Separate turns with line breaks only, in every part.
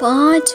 5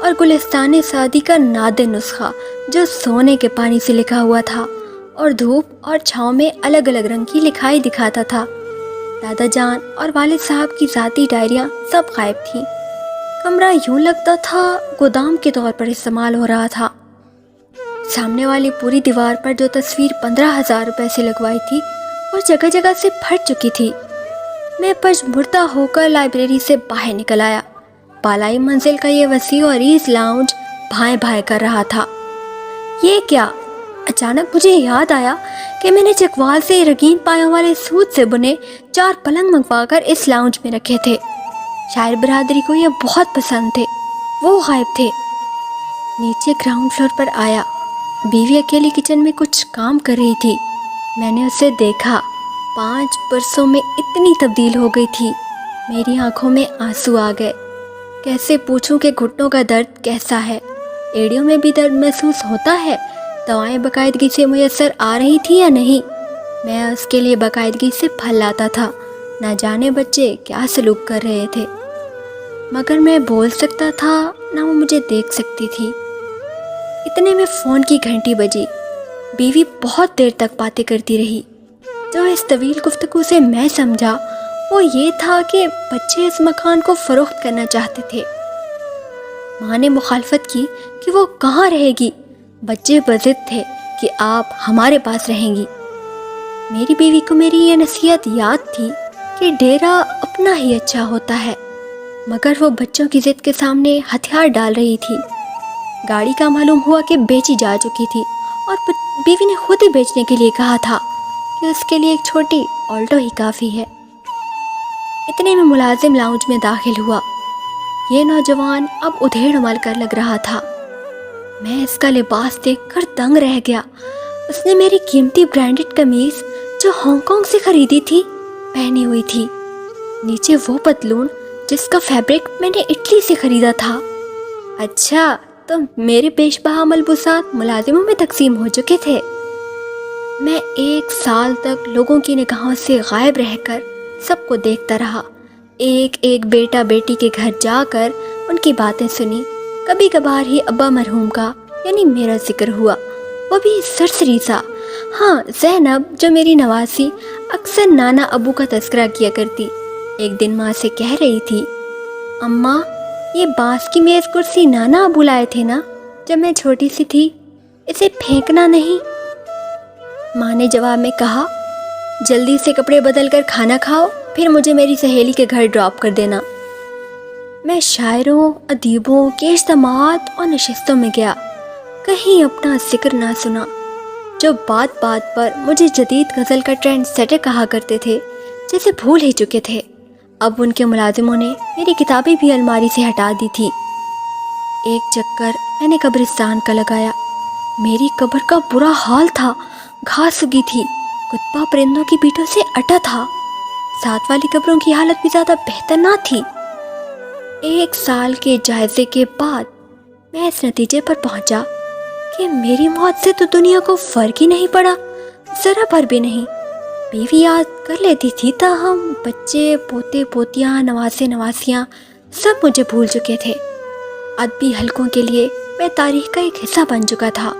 اور گلستان سعدی کا نادر نسخہ جو سونے کے پانی سے لکھا ہوا تھا اور دھوپ اور چھاؤں میں الگ الگ رنگ کی لکھائی دکھاتا تھا۔ دادا جان اور والد صاحب کی ذاتی ڈائریاں سب غائب تھیں۔ کمرہ یوں لگتا تھا گودام کے طور پر استعمال ہو رہا تھا۔ سامنے والی پوری دیوار پر جو تصویر 15,000 روپے سے لگوائی تھی وہ جگہ جگہ سے پھٹ چکی تھی۔ میں پژمردہ ہو کر لائبریری سے باہر نکل آیا۔ بالائی منزل کا یہ وسیع اور عریض لاؤنج بھائیں بھائیں کر رہا تھا۔ یہ کیا؟ اچانک مجھے یاد آیا کہ میں نے چکوال سے رنگین پایوں والے سوت سے بنے 4 پلنگ منگوا کر اس لاؤنج میں رکھے تھے۔ شاعر برادری کو یہ بہت پسند تھے۔ وہ غائب تھے۔ نیچے گراؤنڈ فلور پر آیا۔ بیوی اکیلی کچن میں کچھ کام کر رہی تھی۔ میں نے اسے دیکھا۔ 5 برسوں میں اتنی تبدیل ہو گئی تھی۔ میری آنکھوں میں آنسو آ گئے۔ کیسے پوچھوں کہ گھٹنوں کا درد کیسا ہے؟ ایڑیوں میں بھی درد محسوس ہوتا ہے؟ دوائیں باقاعدگی سے میسر آ رہی تھی یا نہیں؟ میں اس کے لیے باقاعدگی سے پھل لاتا تھا۔ نہ جانے بچے کیا سلوک کر رہے تھے، مگر میں بول سکتا تھا نہ وہ مجھے دیکھ سکتی تھی۔ اتنے میں فون کی گھنٹی بجی۔ بیوی بہت دیر تک باتیں کرتی رہی۔ جو اس طویل گفتگو سے میں سمجھا وہ یہ تھا کہ بچے اس مکان کو فروخت کرنا چاہتے تھے۔ ماں نے مخالفت کی کہ وہ کہاں رہے گی۔ بچے بضد تھے کہ آپ ہمارے پاس رہیں گی۔ میری بیوی کو میری یہ نصیحت یاد تھی کہ ڈیرا اپنا ہی اچھا ہوتا ہے، مگر وہ بچوں کی ضد کے سامنے ہتھیار ڈال رہی تھی۔ گاڑی کا معلوم ہوا کہ بیچی جا چکی تھی اور بیوی نے خود ہی بیچنے کے لیے کہا تھا کہ اس کے لیے ایک چھوٹی آلٹو ہی کافی ہے۔ اتنے میں ملازم لاؤنج میں داخل ہوا۔ یہ نوجوان اب ادھیڑ مل کر لگ رہا تھا۔ میں اس کا لباس دیکھ کر دنگ رہ گیا۔ اس نے میری قیمتی برانڈڈ قمیض جو ہانگ کانگ سے خریدی تھی پہنی ہوئی تھی۔ نیچے وہ پتلون جس کا فیبرک میں نے اٹلی سے خریدا تھا۔ اچھا، تو میرے پیش بہا ملبوسات ملازموں میں تقسیم ہو چکے تھے۔ میں 1 سال تک لوگوں کی نگاہوں سے غائب رہ کر سب کو دیکھتا رہا۔ ایک ایک بیٹا بیٹی کے گھر جا کر ان کی باتیں سنی۔ کبھی کبھار ہی ابا مرحوم کا یعنی میرا ذکر ہوا، وہ بھی سرسری سا۔ ہاں، زینب جو میری نواسی اکثر نانا ابو کا تذکرہ کیا کرتی۔ ایک دن ماں سے کہہ رہی تھی، اماں یہ بانس کی میز کرسی نانا ابو لائے تھے نا جب میں چھوٹی سی تھی، اسے پھینکنا نہیں۔ ماں نے جواب میں کہا، جلدی سے کپڑے بدل کر کھانا کھاؤ، پھر مجھے میری سہیلی کے گھر ڈراپ کر دینا۔ میں شاعروں، ادیبوں کے اجتماعات اور نشستوں میں گیا، کہیں اپنا ذکر نہ سنا۔ جو بات بات پر مجھے جدید غزل کا ٹرینڈ سیٹر کہا کرتے تھے جیسے بھول ہی چکے تھے۔ اب ان کے ملازموں نے میری کتابیں بھی الماری سے ہٹا دی تھی۔ ایک چکر میں نے قبرستان کا لگایا۔ میری قبر کا برا حال تھا، گھاس اگی تھی، کتبہ پرندوں کی پیٹوں سے اٹا تھا۔ ساتھ والی قبروں کی حالت بھی زیادہ بہتر نہ تھی۔ 1 سال کے جائزے کے بعد میں اس نتیجے پر پہنچا کہ میری موت سے تو دنیا کو فرق ہی نہیں پڑا، ذرا بھر بھی نہیں۔ بیوی یاد کر لیتی تھی، تاہم بچے، پوتے پوتیاں، نواسے نواسیاں سب مجھے بھول چکے تھے۔ ادبی حلقوں کے لیے میں تاریخ کا ایک حصہ بن چکا تھا۔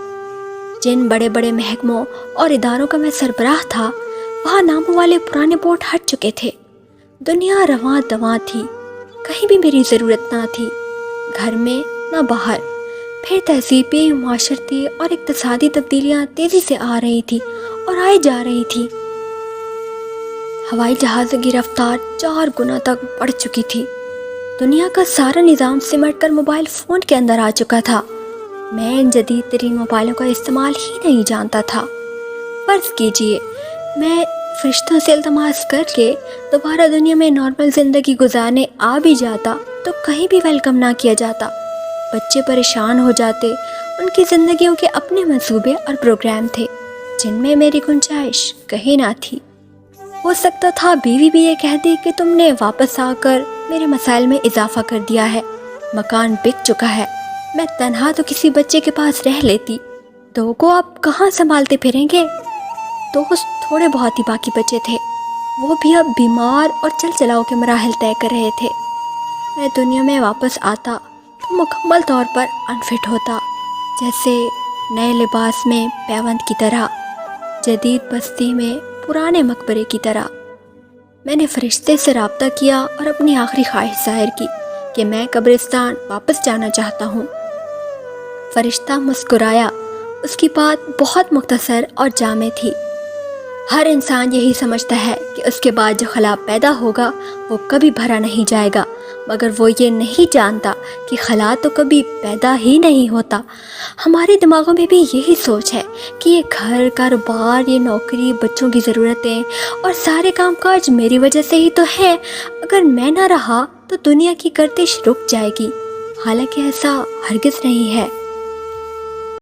جن بڑے بڑے محکموں اور اداروں کا میں سربراہ تھا، وہاں ناموں والے پرانے بورڈ ہٹ چکے تھے۔ دنیا رواں دواں تھی، کہیں بھی میری ضرورت نہ تھی، گھر میں نہ باہر۔ پھر تہذیبی، معاشرتی اور اقتصادی تبدیلیاں تیزی سے آ رہی تھی اور آئے جا رہی تھی۔ ہوائی جہازوں کی رفتار 4 گنا تک بڑھ چکی تھی۔ دنیا کا سارا نظام سمٹ کر موبائل فون کے اندر آ چکا تھا۔ میں ان جدید ترین موبائلوں کا استعمال ہی نہیں جانتا تھا۔ فرض کیجئے میں فرشتوں سے التماس کر کے دوبارہ دنیا میں نارمل زندگی گزارنے آ بھی جاتا تو کہیں بھی ویلکم نہ کیا جاتا۔ بچے پریشان ہو جاتے، ان کی زندگیوں کے اپنے منصوبے اور پروگرام تھے جن میں میری گنجائش کہیں نہ تھی۔ ہو سکتا تھا بیوی بھی یہ کہہ دی کہ تم نے واپس آ کر میرے مسائل میں اضافہ کر دیا ہے، مکان بک چکا ہے۔ میں تنہا تو کسی بچے کے پاس رہ لیتی، 2 کو آپ کہاں سنبھالتے پھریں گے؟ دوست تھوڑے بہت ہی باقی بچے تھے، وہ بھی اب بیمار اور چل چلاؤ کے مراحل طے کر رہے تھے۔ میں دنیا میں واپس آتا تو مکمل طور پر انفٹ ہوتا، جیسے نئے لباس میں پیوند کی طرح، جدید بستی میں پرانے مقبرے کی طرح۔ میں نے فرشتے سے رابطہ کیا اور اپنی آخری خواہش ظاہر کی کہ میں قبرستان واپس جانا چاہتا ہوں۔ فرشتہ مسکرایا۔ اس کی بات بہت مختصر اور جامع تھی۔ ہر انسان یہی سمجھتا ہے کہ اس کے بعد جو خلا پیدا ہوگا وہ کبھی بھرا نہیں جائے گا، مگر وہ یہ نہیں جانتا کہ خلا تو کبھی پیدا ہی نہیں ہوتا۔ ہمارے دماغوں میں بھی یہی سوچ ہے کہ یہ گھر، کاروبار، یہ نوکری، بچوں کی ضرورتیں اور سارے کام کاج میری وجہ سے ہی تو ہیں۔ اگر میں نہ رہا تو دنیا کی گردش رک جائے گی، حالانکہ ایسا ہرگز نہیں ہے۔